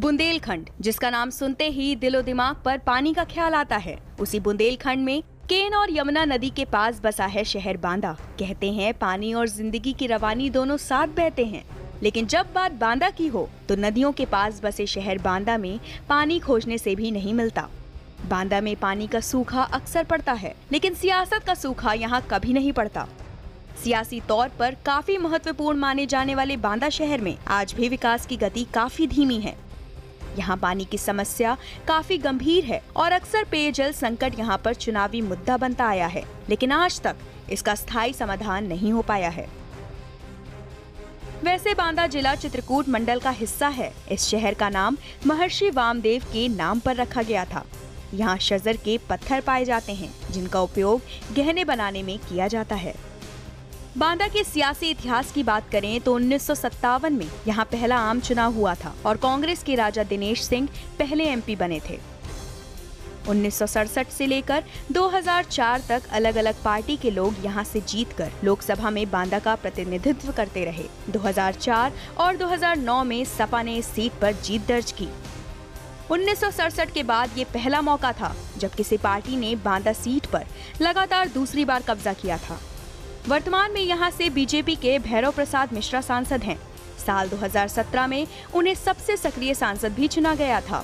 बुंदेलखंड, जिसका नाम सुनते ही दिलो दिमाग पर पानी का ख्याल आता है, उसी बुंदेलखंड में केन और यमुना नदी के पास बसा है शहर बांदा। कहते हैं पानी और जिंदगी की रवानी दोनों साथ बहते हैं, लेकिन जब बात बांदा की हो तो नदियों के पास बसे शहर बांदा में पानी खोजने से भी नहीं मिलता। बांदा में पानी का सूखा अक्सर पड़ता है, लेकिन सियासत का सूखा यहाँ कभी नहीं पड़ता। सियासी तौर पर काफी महत्वपूर्ण माने जाने वाले बांदा शहर में आज भी विकास की गति काफी धीमी है। यहाँ पानी की समस्या काफी गंभीर है और अक्सर पेयजल संकट यहाँ पर चुनावी मुद्दा बनता आया है, लेकिन आज तक इसका स्थायी समाधान नहीं हो पाया है। वैसे बांदा जिला चित्रकूट मंडल का हिस्सा है। इस शहर का नाम महर्षि वामदेव के नाम पर रखा गया था। यहाँ शजर के पत्थर पाए जाते हैं, जिनका उपयोग गहने बनाने में किया जाता है। बांदा के सियासी इतिहास की बात करें तो 1957 में यहाँ पहला आम चुनाव हुआ था और कांग्रेस के राजा दिनेश सिंह पहले एमपी बने थे। 1967 से लेकर 2004 तक अलग अलग पार्टी के लोग यहाँ से जीतकर लोकसभा में बांदा का प्रतिनिधित्व करते रहे। 2004 और 2009 में सपा ने इस सीट पर जीत दर्ज की। 1967 के बाद ये पहला मौका था जब किसी पार्टी ने बांदा सीट पर लगातार दूसरी बार कब्जा किया था। वर्तमान में यहाँ से बीजेपी के भैरव प्रसाद मिश्रा सांसद हैं। साल 2017 में उन्हें सबसे सक्रिय सांसद भी चुना गया था।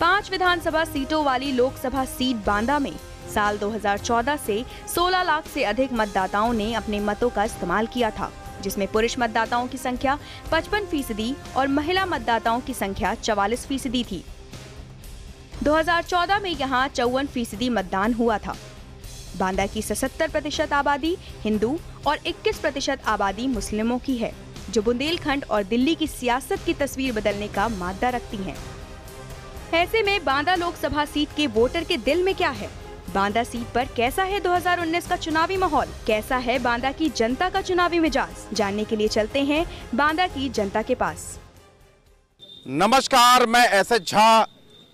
5 विधानसभा सीटों वाली लोकसभा सीट बांदा में साल 2014 से 16 लाख से अधिक मतदाताओं ने अपने मतों का इस्तेमाल किया था, जिसमें पुरुष मतदाताओं की संख्या 55% और महिला मतदाताओं की संख्या 44% थी। 2014 में यहाँ 54% मतदान हुआ था। बांदा की 77% आबादी हिंदू और 21% आबादी मुस्लिमों की है, जो बुंदेलखंड और दिल्ली की सियासत की तस्वीर बदलने का मादा रखती हैं। ऐसे में बांदा लोकसभा सीट के वोटर के दिल में क्या है? बांदा सीट पर कैसा है 2019 का चुनावी माहौल? कैसा है बांदा की जनता का चुनावी मिजाज? जानने के लिए चलते हैं बांदा की जनता के पास। नमस्कार, मैं एसएच झा।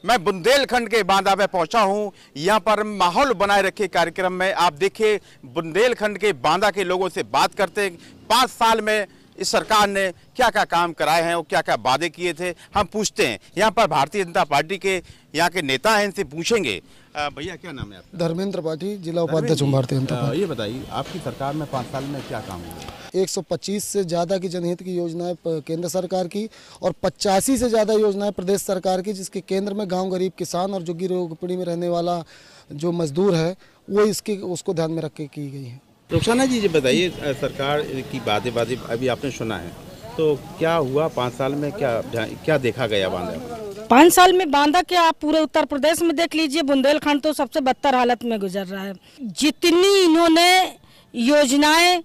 मैं बुंदेलखंड के बांदा में पहुंचा हूं। यहां पर माहौल बनाए रखे कार्यक्रम में आप देखिए बुंदेलखंड के बांदा के लोगों से बात करते हैं। 5 साल में इस सरकार ने क्या क्या काम कराए हैं और क्या क्या वादे किए थे, हम पूछते हैं। यहाँ पर भारतीय जनता पार्टी के यहाँ के नेता हैं, इनसे पूछेंगे। भैया क्या नाम है आपका? धर्मेंद्र त्रिपाठी, जिला उपाध्यक्ष भारतीय जनता पार्टी। ये बताइए आपकी सरकार में 5 साल में क्या काम हुआ? 125 से ज़्यादा की जनहित की योजनाएं केंद्र सरकार की और 85 से ज़्यादा योजनाएं प्रदेश सरकार की, जिसके केंद्र में गांव गरीब किसान और झुग्गी झोपड़ी में रहने वाला जो मजदूर है वो उसको ध्यान में रख के की गई है। रुखसाना जी, बताइए सरकार की बातें अभी आपने सुना है, तो क्या हुआ 5 साल में? क्या देखा गया बांदा? 5 साल में बांदा के आप पूरे उत्तर प्रदेश में देख लीजिए, बुंदेलखंड तो सबसे बदतर हालत में गुजर रहा है। जितनी इन्होंने योजनाएं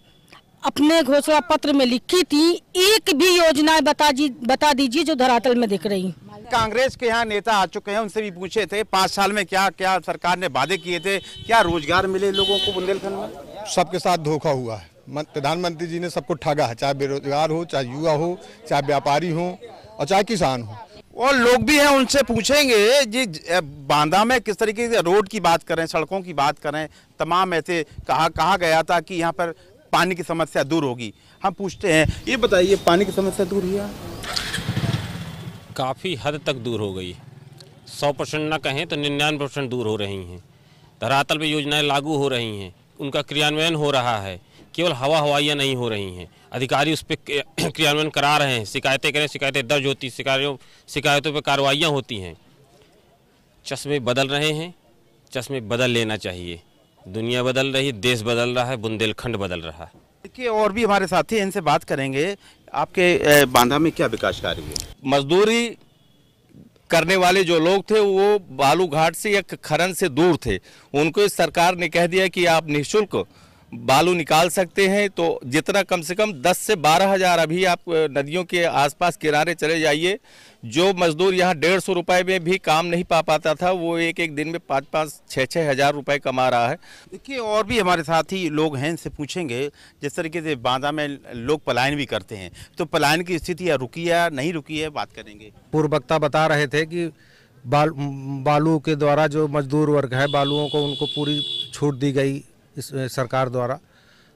अपने घोषणा पत्र में लिखी थी, एक भी योजनाएं बता दीजिए जो धरातल में दिख रही। कांग्रेस के यहाँ नेता आ चुके हैं, उनसे भी पूछे थे 5 साल में क्या क्या सरकार ने वादे किए थे, क्या रोजगार मिले लोगों को बुंदेलखंड में? सबके साथ धोखा हुआ है। प्रधानमंत्री जी ने सबको ठगा है, चाहे बेरोजगार हो, चाहे युवा हो, चाहे व्यापारी हो और चाहे किसान हो। और लोग भी हैं, उनसे पूछेंगे जी बांदा में किस तरीके से रोड की बात करें, सड़कों की बात करें, तमाम ऐसे कहा गया था कि यहाँ पर पानी की समस्या दूर होगी। हम पूछते हैं, ये बताइए पानी की समस्या दूर हुई है? काफ़ी हद तक दूर हो गई। 100% ना कहें तो 99% दूर हो रही हैं। धरातल पे योजनाएं लागू हो रही हैं, उनका क्रियान्वयन हो रहा है। केवल हवाइयाँ नहीं हो रही हैं, अधिकारी उस पर क्रियान्वयन करा रहे हैं। शिकायतें करें, शिकायतें दर्ज होती, शिकायतों पर कार्रवाइयाँ होती हैं। चश्मे बदल रहे हैं, चश्मे बदल लेना चाहिए। दुनिया बदल रही, देश बदल रहा है, बुंदेलखंड बदल रहा है। देखिए और भी हमारे साथी हैं, इनसे बात करेंगे। आपके बांदा में क्या विकास कार्य हुए? मजदूरी करने वाले जो लोग थे वो बालू घाट से या खनन से दूर थे। उनको इस सरकार ने कह दिया कि आप निःशुल्क बालू निकाल सकते हैं, तो जितना कम से कम 10 से 12 हज़ार अभी आप नदियों के आसपास किनारे चले जाइए। जो मजदूर यहाँ 150 रुपये में भी काम नहीं पा पाता था, वो एक दिन में 5-5, 6-6 हज़ार रुपये कमा रहा है। देखिए और भी हमारे साथी लोग हैं, इनसे पूछेंगे। जिस तरीके से बांदा में लोग पलायन भी करते हैं, तो पलायन की स्थिति रुकी है नहीं रुकी है, बात करेंगे। पूर्व वक्ता बता रहे थे कि बालू के द्वारा जो मजदूर वर्ग है, बालुओं को उनको पूरी छूट दी गई इस सरकार द्वारा,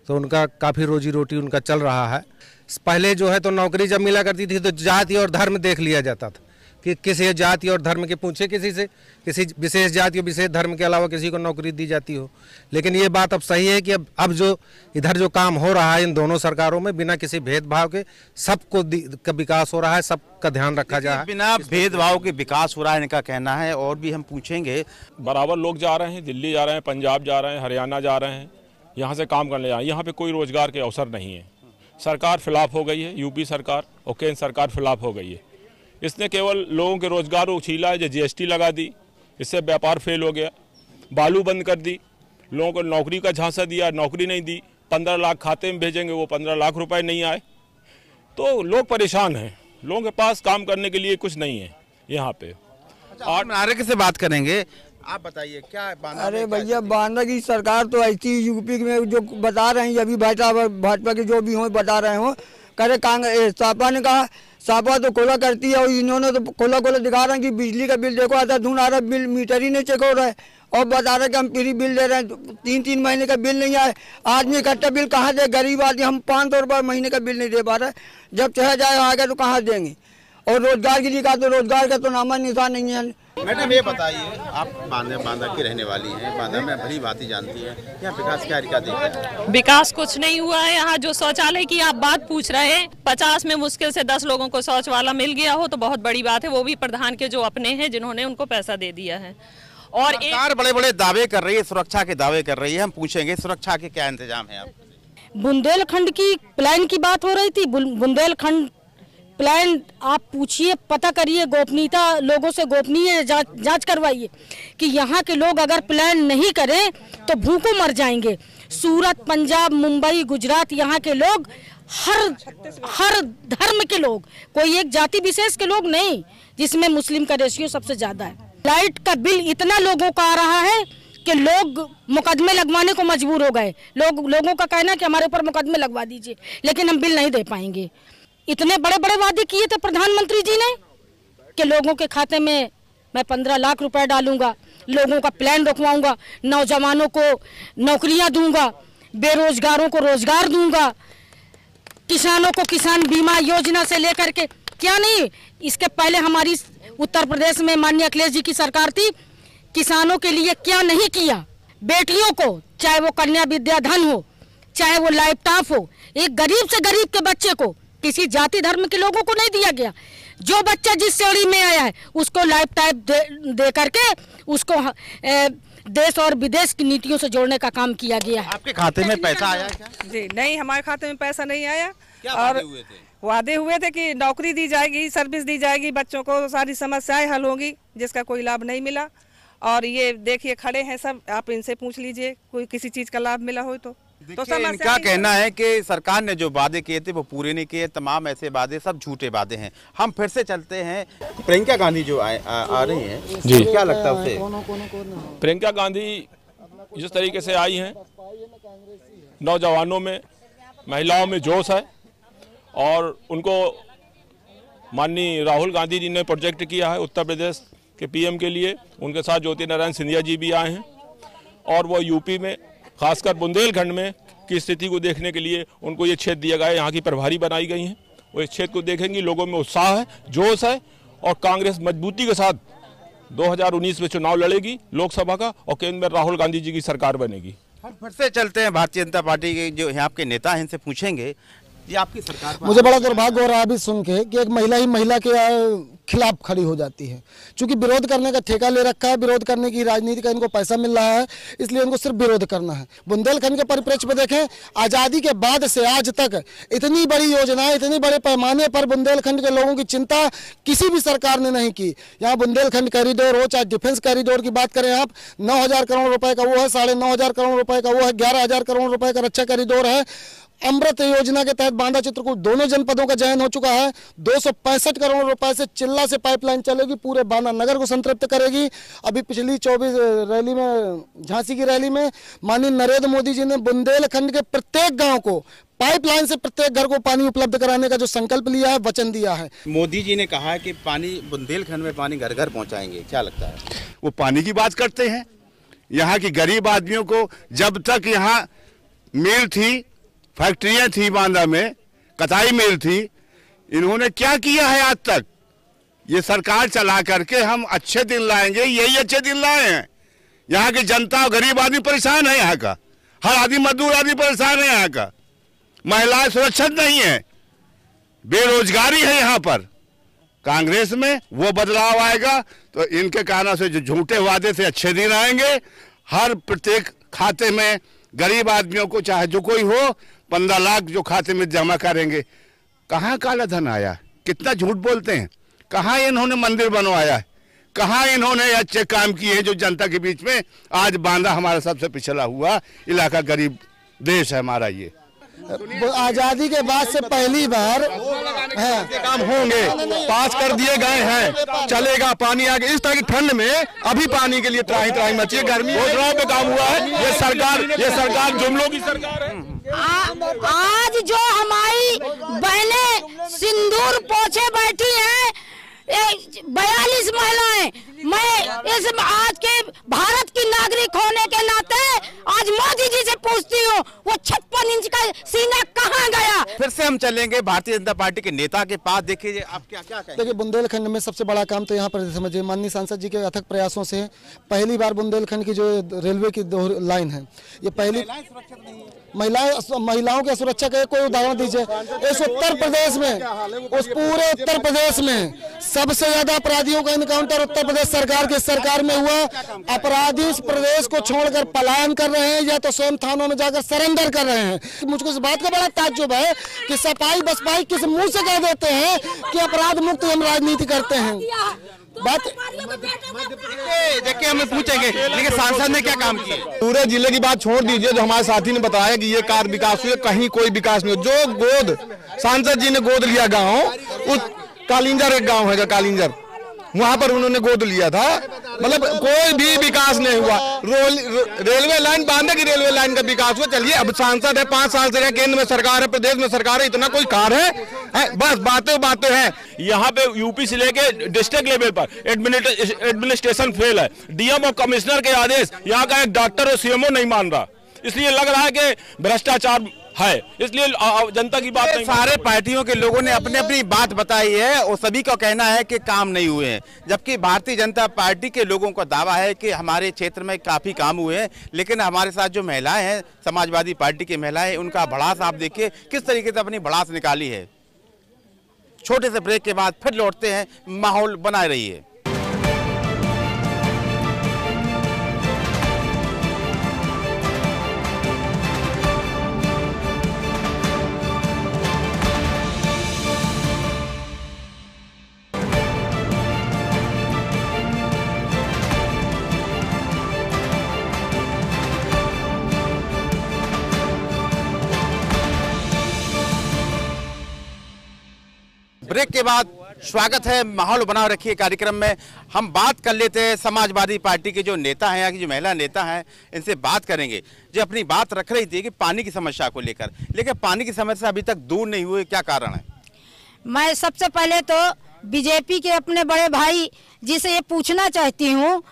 तो उनका काफ़ी रोजी रोटी उनका चल रहा है। पहले जो है तो नौकरी जब मिला करती थी तो जाति और धर्म देख लिया जाता था, कि किसी जाति और धर्म के पूछे किसी से, किसी विशेष जाति और विशेष धर्म के अलावा किसी को नौकरी दी जाती हो। लेकिन ये बात अब सही है कि अब जो इधर जो काम हो रहा है इन दोनों सरकारों में, बिना किसी भेदभाव के सबको का विकास हो रहा है, सबका ध्यान रखा जा रहा है। बिना भेदभाव के विकास हो रहा है इनका कहना है। और भी हम पूछेंगे। बराबर लोग जा रहे हैं, दिल्ली जा रहे हैं, पंजाब जा रहे हैं, हरियाणा जा रहे हैं, यहाँ से काम करने जा रहे हैं। यहाँ पे कोई रोजगार के अवसर नहीं है। सरकार फ्लॉप हो गई है, यूपी सरकार और केंद्र सरकार फ्लॉप हो गई है। इसने केवल लोगों के रोजगार को छीला है, जो जीएसटी लगा दी, इससे व्यापार फेल हो गया। बालू बंद कर दी, लोगों को नौकरी का झांसा दिया, नौकरी नहीं दी। 15 लाख खाते में भेजेंगे, वो 15 लाख रुपए नहीं आए, तो लोग परेशान हैं। लोगों के पास काम करने के लिए कुछ नहीं है यहाँ पे। और नागरिक से बात करेंगे, आप बताइए क्या बांदा। अरे भैया, बांदा की सरकार तो ऐसी यूपी में जो बता रहे हैं, अभी भाजपा के जो भी हो बता रहे हो, करे कांग्रेस सपा ने कहा, सपा तो खोला करती है और इन्होंने तो खोला दिखा रहे हैं कि बिजली का बिल देखो आता धुन आ रहा है, बिल मीटर ही नहीं चेक हो रहा है और बता रहे कि हम फ्री बिल दे रहे हैं। 3-3 महीने का बिल नहीं आए, आदमी इकट्ठा बिल कहाँ दे? गरीब आदमी, हम 500 रुपये महीने का बिल नहीं दे पा रहे। जब चढ़ा जाए आगे तो कहाँ देंगे? और रोजगार के लिए कहा तो रोजगार का तो नामा निशान नहीं है। मैडम ये बताइए, आप बांदा की रहने वाली हैं, बांदा में भली भांति जानती हैं, यहाँ विकास कार्य का देखा है? विकास कुछ नहीं हुआ है। यहाँ जो शौचालय की आप बात पूछ रहे हैं, 50 में मुश्किल से 10 लोगों को शौचालय मिल गया हो तो बहुत बड़ी बात है। वो भी प्रधान के जो अपने हैं, जिन्होंने उनको पैसा दे दिया है। और सरकार बड़े दावे कर रही है, सुरक्षा के दावे कर रही है। हम पूछेंगे सुरक्षा के क्या इंतजाम है? आप बुंदेलखंड की प्लान की बात हो रही थी। बुंदेलखंड प्लान आप पूछिए, पता करिए, गोपनीयता, लोगों से गोपनीय जांच करवाइए कि यहाँ के लोग अगर प्लान नहीं करें तो भूखों मर जाएंगे। सूरत, पंजाब, मुंबई, गुजरात, यहाँ के लोग हर धर्म के लोग, कोई एक जाति विशेष के लोग नहीं, जिसमें मुस्लिम का रेशियो सबसे ज्यादा है। लाइट का बिल इतना लोगों का आ रहा है कि लोग मुकदमे लगवाने को मजबूर हो गए। लोगों का कहना है कि हमारे ऊपर मुकदमे लगवा दीजिए, लेकिन हम बिल नहीं दे पाएंगे। इतने बड़े बड़े वादे किए थे प्रधानमंत्री जी ने कि लोगों के खाते में मैं 15 लाख रुपए डालूंगा, लोगों का प्लान रखवाऊंगा, नौजवानों को नौकरियां दूंगा, बेरोजगारों को रोजगार दूंगा, किसानों को किसान बीमा योजना से लेकर के क्या नहीं। इसके पहले हमारी उत्तर प्रदेश में माननीय अखिलेश जी की सरकार थी, किसानों के लिए क्या नहीं किया। बेटियों को, चाहे वो कन्या विद्याधन हो, चाहे वो लैपटॉप हो, एक गरीब से गरीब के बच्चे को, किसी जाति धर्म के लोगों को नहीं दिया गया। जो बच्चा जिस श्रेणी में आया है उसको लैपटॉप दे करके उसको देश और विदेश की नीतियों से जोड़ने का काम किया गया है। आपके खाते में पैसा आया क्या? जी नहीं, हमारे खाते में पैसा नहीं आया। क्या और वादे हुए थे कि नौकरी दी जाएगी, सर्विस दी जाएगी, बच्चों को सारी समस्याएं हल होगी, जिसका कोई लाभ नहीं मिला। और ये देखिए खड़े हैं सब, आप इनसे पूछ लीजिए कोई किसी चीज का लाभ मिला हो तो इनका कहना है कि सरकार ने जो वादे किए थे वो पूरे नहीं किए। तमाम ऐसे वादे सब झूठे वादे हैं। हम फिर से चलते हैं। प्रियंका गांधी जो आ रही हैं जी, क्या लगता है उसे? प्रियंका गांधी जिस तरीके से आई हैं, नौजवानों में, महिलाओं में जोश है और उनको माननीय राहुल गांधी जी ने प्रोजेक्ट किया है उत्तर प्रदेश के पीएम के लिए। उनके साथ ज्योतिरादित्य सिंधिया जी भी आए हैं और वो यूपी में, खासकर बुंदेलखंड में की स्थिति को देखने के लिए उनको ये क्षेत्र दिया गया है। यहाँ की प्रभारी बनाई गई हैं, वो इस क्षेत्र को देखेंगी। लोगों में उत्साह है, जोश है और कांग्रेस मजबूती के साथ 2019 में चुनाव लड़ेगी लोकसभा का और केंद्र में राहुल गांधी जी की सरकार बनेगी। हम फिर से चलते हैं भारतीय जनता पार्टी के जो यहाँ आपके नेता हैं, इनसे पूछेंगे ये आपकी सरकार। मुझे बड़ा दुर्भाग्य हो रहा है अभी सुन के कि एक महिला ही महिला के खिलाफ खड़ी हो जाती है। क्योंकि विरोध करने का ठेका ले रखा है, विरोध करने की राजनीति का इनको पैसा मिल रहा है, इसलिए इनको सिर्फ विरोध करना है। बुंदेलखंड के परिप्रेक्ष्य में देखें, आज़ादी के बाद से आज तक इतनी बड़ी योजनाएं, इतनी बड़े पैमाने पर बुंदेलखंड के लोगों की चिंता किसी भी सरकार ने नहीं की। यहाँ बुंदेलखंड कॉरिडोर हो, चाहे डिफेंस कॉरिडोर की बात करें आप, 9,000 करोड़ रुपए का वो है, 9,500 करोड़ रुपए का वो है, 11,000 करोड़ रुपए का रक्षा कॉरिडोर है। अमृत योजना के तहत बांदा चित्रकूट दोनों जनपदों का चयन हो चुका है। 265 करोड़ रुपए से चिल्ला से पाइपलाइन चलेगी, पूरे बांदा नगर को संतृप्त करेगी। अभी पिछली 24 रैली में, झांसी की रैली में माननीय नरेंद्र मोदी जी ने बुंदेलखंड के प्रत्येक गांव को पाइपलाइन से प्रत्येक घर को पानी उपलब्ध कराने का जो संकल्प लिया है, वचन दिया है। मोदी जी ने कहा है कि पानी बुंदेलखंड में पानी घर घर पहुंचाएंगे, क्या लगता है? वो पानी की बात करते हैं। यहाँ की गरीब आदमियों को, जब तक यहाँ मिल थी, फैक्ट्रियां थी, बांदा में कताई मिल थी, इन्होंने क्या किया है आज तक? ये सरकार चला करके हम अच्छे दिन लाएंगे, यही अच्छे दिन लाए हैं। यहाँ की जनता, गरीब आदमी परेशान है, यहाँ का हर आदमी, मजदूर आदमी परेशान है, यहाँ का महिलाएं सुरक्षित नहीं है, बेरोजगारी है यहाँ पर। कांग्रेस में वो बदलाव आएगा तो इनके कारण से जो झूठे वादे से अच्छे दिन आएंगे। हर प्रत्येक खाते में गरीब आदमियों को, चाहे जो कोई हो, 15 लाख जो खाते में जमा करेंगे। कहाँ काला धन आया, कितना झूठ बोलते हैं। कहाँ इन्होंने मंदिर बनवाया है, कहाँ इन्होंने अच्छे काम किए हैं जो जनता के बीच में। आज बांदा हमारा सबसे पिछड़ा हुआ इलाका, गरीब देश है हमारा। ये आजादी के बाद से पहली बार काम होंगे, पास कर दिए गए हैं, चलेगा। पानी आगे इस तरह की ठंड में अभी पानी के लिए त्राही त्राही मची है, गर्मी पे काम हुआ है। ये सरकार जुमलों की सरकार है। आज जो हमारी बहनें सिंदूर पोछे बैठी हैं, 42 महिलाएं, मैं इस आज के भारत की नागरिक होने के नाते आज मोदी जी से पूछती हूँ, वो 56 इंच का सीना कहाँ गया। फिर से हम चलेंगे भारतीय जनता पार्टी के नेता के पास। देखिए आप क्या कहेंगे। देखिए, बुंदेलखंड में सबसे बड़ा काम तो यहाँ पर समझिए माननीय सांसद जी के अथक प्रयासों से पहली बार बुंदेलखंड की जो रेलवे की 2 लाइन है, ये पहली महिलाओं की सुरक्षा का कोई उदाहरण दीजिए। इस उत्तर प्रदेश में, उस पूरे उत्तर प्रदेश में सबसे ज्यादा अपराधियों का इनकाउंटर उत्तर प्रदेश सरकार में हुआ। अपराधी इस प्रदेश को छोड़कर पलायन कर रहे हैं या तो स्वयं थानों में जाकर सरेंडर कर रहे हैं। मुझको इस बात का बड़ा ताज्जुब है कि सफाई बसपाई किस मुंह से कह देते हैं कि अपराध मुक्त हम राजनीति करते हैं। बात देखिए, हमें पूछेंगे लेकिन सांसद ने क्या काम किया। पूरे जिले की बात छोड़ दीजिए, जो हमारे साथी ने बताया कि ये कार्य विकास हुए, कहीं कोई विकास नहीं हो। जो गोद सांसद जी ने गोद लिया गांव, उस कालिंजर एक गांव है कालिंजर, वहां पर उन्होंने गोद लिया था, मतलब कोई भी विकास नहीं हुआ। रेलवे लाइन, बांदा की रेलवे लाइन का विकास हुआ। चलिए, अब सांसद है, 5 साल से रहे, केंद्र में सरकार है, प्रदेश में सरकार है, इतना कोई कार्य है? बस बातें हैं। यहाँ पे यूपी से लेके डिस्ट्रिक्ट लेवल पर एडमिनिस्ट्रेशन फेल है। डीएम और कमिश्नर के आदेश यहाँ का एक डॉक्टर और सीएमओ नहीं मान रहा, इसलिए लग रहा है कि भ्रष्टाचार है, इसलिए जनता की बात नहीं। सारे पार्टियों के लोगों ने अपनी अपनी बात बताई है और सभी का कहना है कि काम नहीं हुए हैं, जबकि भारतीय जनता पार्टी के लोगों का दावा है कि हमारे क्षेत्र में काफी काम हुए हैं। लेकिन हमारे साथ जो महिलाएं हैं, समाजवादी पार्टी की महिलाएं, उनका भड़ास आप देखिए किस तरीके से अपनी भड़ास निकाली है। छोटे से ब्रेक के बाद फिर लौटते हैं, माहौल बनाए रहिए। ब्रेक के बाद स्वागत है माहौल बनाए रखिए कार्यक्रम में। हम बात कर लेते हैं समाजवादी पार्टी के जो नेता हैं, यहाँ की जो महिला नेता हैं, इनसे बात करेंगे जो अपनी बात रख रही थी कि पानी की समस्या को लेकर, लेकिन पानी की समस्या अभी तक दूर नहीं हुई, क्या कारण है? मैं सबसे पहले तो बीजेपी के अपने बड़े भाई जी से ये पूछना चाहती हूँ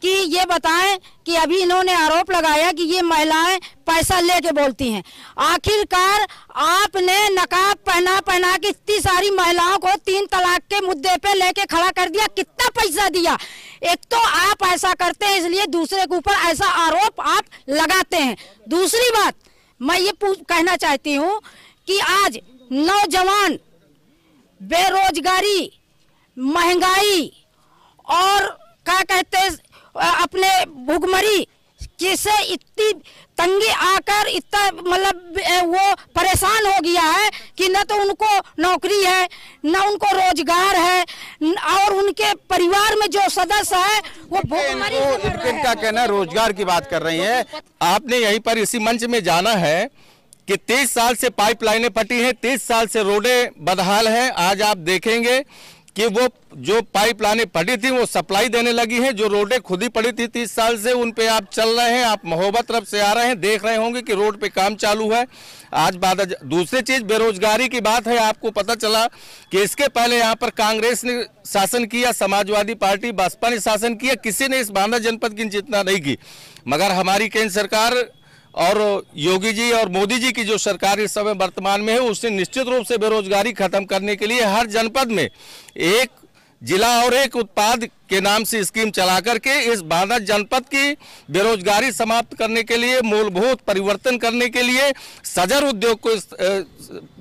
कि ये बताएं कि अभी इन्होंने आरोप लगाया कि ये महिलाएं पैसा लेके बोलती हैं। आखिरकार आपने नकाब पहना के इतनी सारी महिलाओं को 3 तलाक के मुद्दे पे लेके खड़ा कर दिया, कितना पैसा दिया? एक तो आप ऐसा करते हैं, इसलिए दूसरे के ऊपर ऐसा आरोप आप लगाते हैं। दूसरी बात मैं ये कहना चाहती हूँ कि आज नौजवान बेरोजगारी, महंगाई और क्या कहते हैं अपने भुखमरी जिससे इतनी तंगी आकर इतना मतलब वो परेशान हो गया है कि न तो उनको नौकरी है, न उनको रोजगार है, और उनके परिवार में जो सदस्य है वो भुखमरी। इनका कहना रोजगार की बात कर रही है। आपने यहीं पर इसी मंच में जाना है कि 23 साल से पाइपलाइनें फटी हैं, 23 साल से रोडें बदहाल हैं। आज आप देखेंगे कि वो जो पाइपलाइनें फटी थी वो सप्लाई देने लगी हैं, जो रोडें खुद ही पड़ी थी 30 साल से उन पे आप चल रहे हैं, आप महोबा तरफ से आ रहे हैं, देख रहे होंगे कि रोड पे काम चालू है। आज बात दूसरी चीज बेरोजगारी की बात है। आपको पता चला कि इसके पहले यहाँ पर कांग्रेस ने शासन किया, समाजवादी पार्टी बसपा ने शासन किया, किसी ने इस बांदा जनपद की चिंता नहीं की। मगर हमारी केंद्र सरकार और योगी जी और मोदी जी की जो सरकार इस समय वर्तमान में है, उसने निश्चित रूप से बेरोजगारी खत्म करने के लिए हर जनपद में एक जिला और एक उत्पाद के नाम से स्कीम चला करके इस बांदा जनपद की बेरोजगारी समाप्त करने के लिए, मूलभूत परिवर्तन करने के लिए, सजर उद्योग को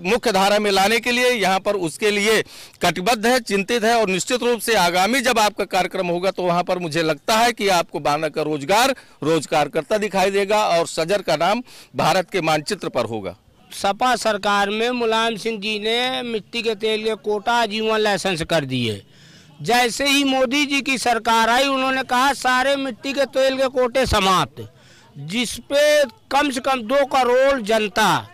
मुख्य धारा में लाने के लिए यहाँ पर उसके लिए कटिबद्ध है, चिंतित है। और निश्चित रूप से आगामी जब आपका कार्यक्रम होगा तो वहाँ पर मुझे लगता है कि आपको बांदा का रोजगारकर्ता दिखाई देगा और सजर का नाम भारत के मानचित्र पर होगा। सपा सरकार में मुलायम सिंह जी ने मिट्टी के तेल के कोटा जीवन लाइसेंस कर दिए। जैसे ही मोदी जी की सरकार आई उन्होंने कहा सारे मिट्टी के तेल के कोटे समाप्त, जिसपे कम से कम 2 करोड़ जनता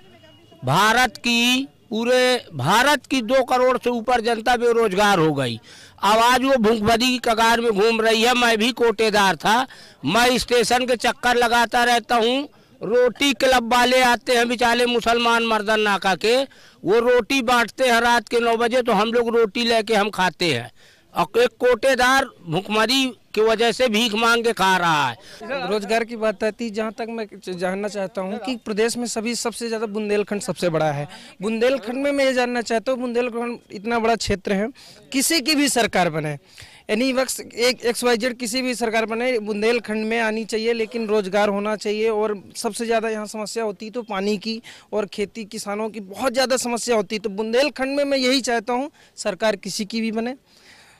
पूरे भारत की 2 करोड़ से ऊपर जनता बेरोजगार हो गई। अब आज वो भूखमरी की कगार में घूम रही है। मैं भी कोटेदार था, मैं स्टेशन के चक्कर लगाता रहता हूँ। रोटी क्लब वाले आते हैं बेचारे मुसलमान मर्दन नाका के, वो रोटी बांटते हैं रात के 9 बजे, तो हम लोग रोटी लेके हम खाते हैं। और एक कोटेदार भूखमरी की वजह से भीख मांग के खा रहा है। रोजगार की बात आती, जहाँ तक मैं जानना चाहता हूँ कि प्रदेश में सबसे ज़्यादा बुंदेलखंड सबसे बड़ा है। बुंदेलखंड में मैं ये जानना चाहता हूँ, बुंदेलखंड इतना बड़ा क्षेत्र है, किसी की भी सरकार बने, एनी वक्त एक XYZ किसी भी सरकार बने, बुंदेलखंड में आनी चाहिए, लेकिन रोजगार होना चाहिए। और सबसे ज़्यादा यहाँ समस्या होती तो पानी की और खेती किसानों की बहुत ज़्यादा समस्या होती। तो बुंदेलखंड में मैं यही चाहता हूँ सरकार किसी की भी बने,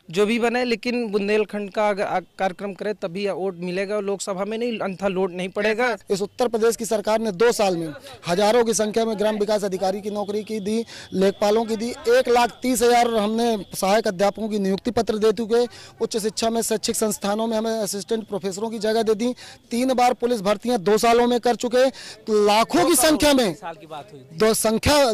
जो भी बने, लेकिन बुंदेलखंड का कार्यक्रम करे तभी वोट मिलेगा, लोकसभा में नहीं, अन्यथा लोड नहीं पड़ेगा। इस उत्तर प्रदेश की सरकार ने 2 साल में हजारों की संख्या में ग्राम विकास अधिकारी की नौकरी की दी, लेखपालों की दी, 1,30,000 हमने सहायक अध्यापकों की नियुक्ति पत्र दे चुके। उच्च शिक्षा में शैक्षिक संस्थानों में हमें असिस्टेंट प्रोफेसरों की जगह दे दी। 3 बार पुलिस भर्तियां 2 सालों में कर चुके। लाखों की संख्या में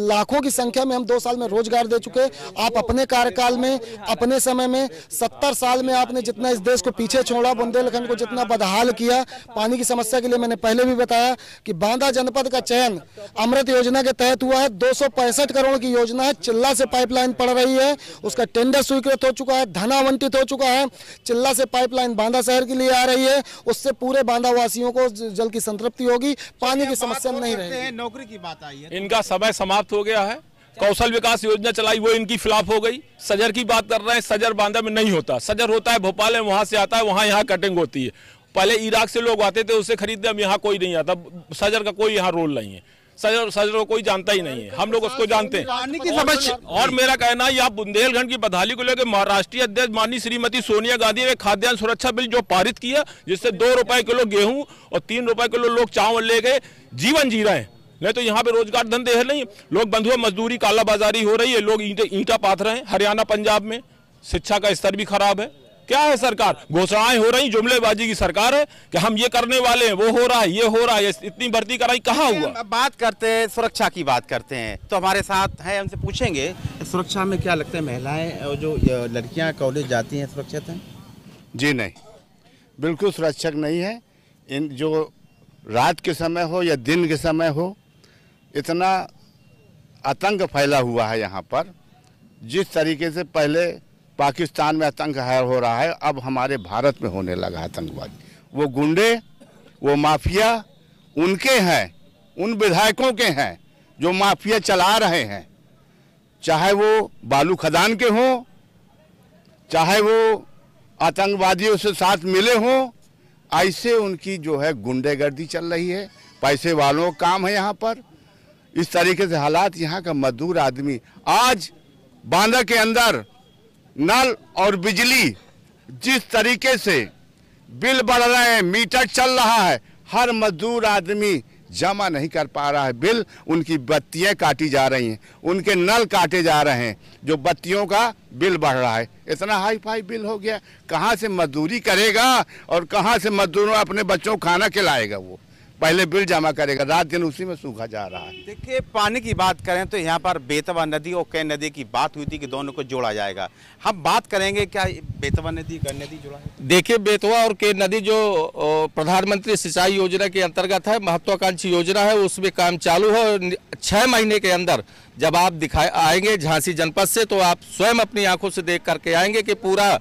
लाखों की संख्या में हम 2 साल में रोजगार दे चुके। आप अपने कार्यकाल में, अपने समय में 70 साल में आपने जितना इस देश को पीछे छोड़ा, बुंदेलखंड को जितना बदहाल किया, पानी की समस्या के लिए मैंने पहले भी बताया कि बांदा जनपद का चयन अमृत योजना के तहत हुआ है। 265 करोड़ की योजना है, चिल्ला से पाइपलाइन पड़ रही है, उसका टेंडर स्वीकृत हो चुका है, धन आवंटित हो चुका है। चिल्ला से पाइपलाइन बांदा शहर के लिए आ रही है, उससे पूरे बांदा वासियों को जल की संतृप्ति होगी, पानी की समस्या नहीं रहेगी। नौकरी की बात आई है, इनका समय समाप्त हो गया है। कौशल विकास योजना चलाई वो इनकी फ्लॉप हो गई। सजर की बात कर रहे हैं, सजर बांदा में नहीं होता, सजर होता है भोपाल में, वहां से आता है, वहां यहाँ कटिंग होती है। पहले इराक से लोग आते थे उससे खरीदते, अब यहाँ कोई नहीं आता। सजर का कोई यहाँ रोल नहीं है, सजर को कोई जानता ही नहीं है, हम लोग उसको जानते हैं। और मेरा कहना है, आप बुंदेलखंड की बदहाली को लेकर राष्ट्रीय अध्यक्ष माननीय श्रीमती सोनिया गांधी ने खाद्यान्न सुरक्षा बिल जो पारित किया, जिससे 2 रुपए किलो गेहूं और 3 रुपए किलो लोग चावल ले गए, जीवन जी रहे हैं। नहीं तो यहाँ पे रोजगार धंधे है नहीं, लोग बंधुआ मजदूरी कालाबाजारी हो रही है, लोग ईंटा पाथ रहे हैं। हरियाणा पंजाब में शिक्षा का स्तर भी खराब है। क्या है सरकार, घोषणाएं हो रही, जुमलेबाजी की सरकार है कि हम ये करने वाले हैं, वो हो रहा है, ये हो रहा है, इतनी भर्ती कराई, कहाँ हुआ। बात करते हैं सुरक्षा की, बात करते हैं तो हमारे साथ है, हमसे पूछेंगे सुरक्षा में क्या लगता है, महिलाएं और जो लड़कियां कॉलेज जाती हैं सुरक्षित हैं? जी नहीं, बिल्कुल सुरक्षित नहीं है। इन जो रात के समय हो या दिन के समय हो, इतना आतंक फैला हुआ है यहाँ पर। जिस तरीके से पहले पाकिस्तान में आतंक हो रहा है, अब हमारे भारत में होने लगा आतंकवादी। वो गुंडे, वो माफिया उनके हैं, उन विधायकों के हैं जो माफिया चला रहे हैं, चाहे वो बालू खदान के हों, चाहे वो आतंकवादियों से साथ मिले हों। ऐसे उनकी जो है गुंडेगर्दी चल रही है, पैसे वालों का काम है यहाँ पर। इस तरीके से हालात, यहाँ का मजदूर आदमी, आज बांदा के अंदर नल और बिजली जिस तरीके से बिल बढ़ रहे हैं, मीटर चल रहा है, हर मजदूर आदमी जमा नहीं कर पा रहा है बिल। उनकी बत्तियां काटी जा रही हैं, उनके नल काटे जा रहे हैं, जो बत्तियों का बिल बढ़ रहा है। इतना हाई फाई बिल हो गया, कहाँ से मजदूरी करेगा और कहाँ से मजदूरों अपने बच्चों को खाना खिलाएगा। वो पहले बिल जमा करेगा, रात दिन उसी में सूखा जा रहा है। देखिए, पानी की बात करें तो यहाँ पर बेतवा नदी और कैन नदी की बात हुई थी कि दोनों को जोड़ा जाएगा। हम बात करेंगे क्या बेतवा नदी कैन नदी जोड़ा है? देखिए, बेतवा और कैन नदी जो प्रधानमंत्री सिंचाई योजना के अंतर्गत है, महत्वाकांक्षी योजना है, उसमें काम चालू है। 6 महीने के अंदर जब आप आएंगे झांसी जनपद से, तो आप स्वयं अपनी आंखों से देख करके आएंगे कि पूरा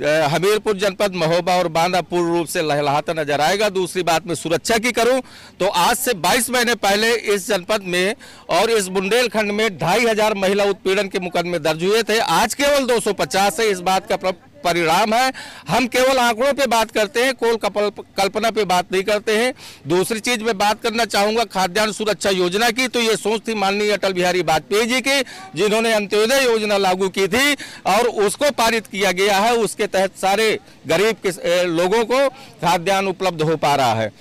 हमीरपुर जनपद महोबा और बांदा पूर्ण रूप से लहलहाता नजर आएगा। दूसरी बात मैं सुरक्षा की करूं तो आज से 22 महीने पहले इस जनपद में और इस बुंदेलखंड में 2500 महिला उत्पीड़न के मुकदमे दर्ज हुए थे। आज केवल 250 है। इस बात का परिणाम है। हम केवल आंकड़ों पे बात करते हैं, कोल कल्पना पे बात नहीं करते हैं। दूसरी चीज मैं बात करना चाहूंगा खाद्यान्न सुरक्षा योजना की। तो ये सोच थी माननीय अटल बिहारी वाजपेयी जी की, जिन्होंने अंत्योदय योजना लागू की थी और उसको पारित किया गया है। उसके तहत सारे गरीब के लोगों को खाद्यान्न उपलब्ध हो पा रहा है।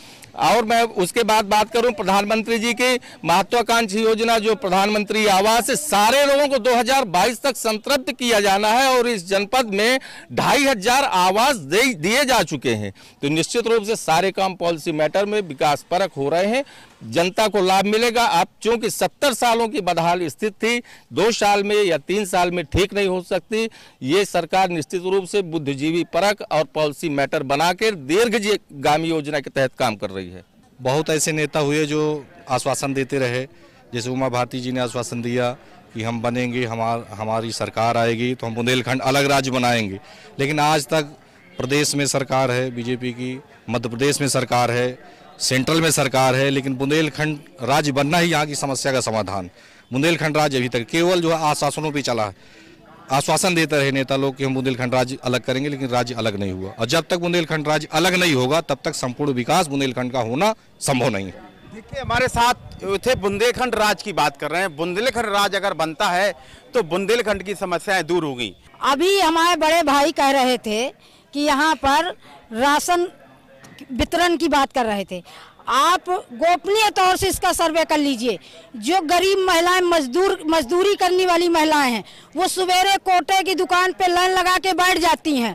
और मैं उसके बाद बात करूं प्रधानमंत्री जी की महत्वाकांक्षी योजना जो प्रधानमंत्री आवास है, सारे लोगों को 2022 तक संतृप्त किया जाना है और इस जनपद में 2500 आवास दिए जा चुके हैं। तो निश्चित रूप से सारे काम पॉलिसी मैटर में विकास परक हो रहे हैं, जनता को लाभ मिलेगा। अब चूंकि 70 सालों की बदहाल स्थिति थी, 2 साल में या 3 साल में ठीक नहीं हो सकती। ये सरकार निश्चित रूप से बुद्धिजीवी परक और पॉलिसी मैटर बनाकर दीर्घगामी योजना के तहत काम कर रही है। बहुत ऐसे नेता हुए जो आश्वासन देते रहे, जैसे उमा भारती जी ने आश्वासन दिया कि हम बनेंगे, हमारी सरकार आएगी तो हम बुंदेलखंड अलग राज्य बनाएंगे। लेकिन आज तक प्रदेश में सरकार है बीजेपी की, मध्य प्रदेश में सरकार है, सेंट्रल में सरकार है, लेकिन बुंदेलखंड राज्य बनना ही यहाँ की समस्या का समाधान। बुंदेलखंड राज्य अभी तक केवल जो है आश्वासनों पे चला है। आश्वासन देते रहे नेता लोग कि हम बुंदेलखंड राज्य अलग करेंगे, लेकिन राज्य अलग नहीं हुआ। और जब तक बुंदेलखंड राज्य अलग नहीं होगा तब तक संपूर्ण विकास बुंदेलखंड का होना संभव नहीं है। देखिए हमारे साथ थे बुंदेलखंड राज की बात कर रहे हैं। बुंदेलखंड राज अगर बनता है तो बुंदेलखंड की समस्याएं दूर होगी। अभी हमारे बड़े भाई कह रहे थे कि यहाँ पर राशन वितरण की बात कर रहे थे। आप गोपनीय तौर से इसका सर्वे कर लीजिए। जो गरीब महिलाएं मजदूरी करने वाली महिलाएं हैं, वो सवेरे कोटे की दुकान पे लाइन लगा के बैठ जाती हैं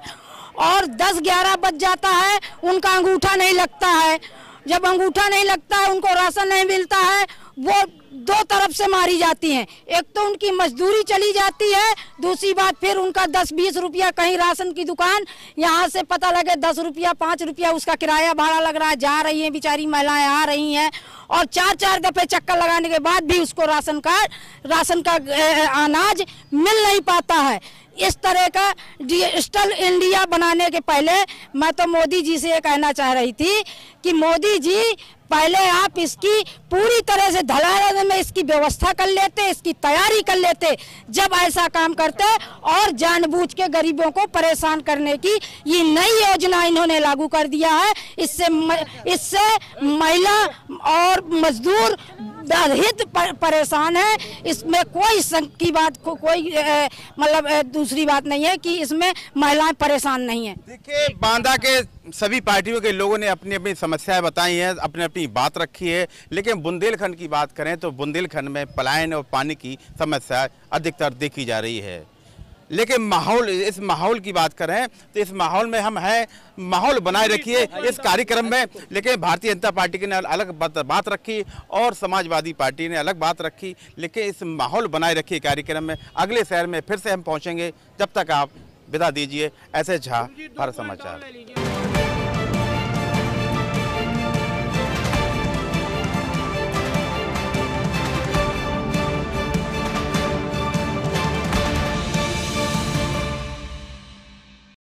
और 10-11 बज जाता है, उनका अंगूठा नहीं लगता है। जब अंगूठा नहीं लगता है, उनको राशन नहीं मिलता है, वो 2 तरफ से मारी जाती हैं। एक तो उनकी मजदूरी चली जाती है, दूसरी बात फिर उनका 10-20 रुपया कहीं राशन की दुकान यहाँ से पता लगे 10 रुपया 5 रुपया उसका किराया भाड़ा लग रहा है। जा रही हैं बेचारी महिलाएं, आ रही हैं और 4-4 दफे चक्कर लगाने के बाद भी उसको राशन का अनाज मिल नहीं पाता है। इस तरह का डिजिटल इंडिया बनाने के पहले मैं तो मोदी जी से ये कहना चाह रही थी कि मोदी जी पहले आप इसकी पूरी तरह से ढलाने में इसकी व्यवस्था कर लेते, इसकी तैयारी कर लेते, जब ऐसा काम करते। और जानबूझ के गरीबों को परेशान करने की ये नई योजना इन्होंने लागू कर दिया है। इससे महिला और मजदूर हित परेशान है। इसमें कोई शक की बात कोई मतलब दूसरी बात नहीं है कि इसमें महिलाएं परेशान नहीं है। देखिए बांदा के सभी पार्टियों के लोगों ने अपनी अपनी समस्याएं बताई हैं, अपनी अपनी बात रखी है। लेकिन बुंदेलखंड की बात करें तो बुंदेलखंड में पलायन और पानी की समस्या अधिकतर देखी जा रही है। लेकिन माहौल, इस माहौल की बात करें तो इस माहौल में हम हैं, माहौल बनाए रखिए इस कार्यक्रम में। लेकिन भारतीय जनता पार्टी ने अलग बात रखी और समाजवादी पार्टी ने अलग बात रखी। लेकिन इस माहौल बनाए रखिए कार्यक्रम में। अगले शहर में फिर से हम पहुंचेंगे, जब तक आप विदा दीजिए। ऐसे झा, भारत समाचार।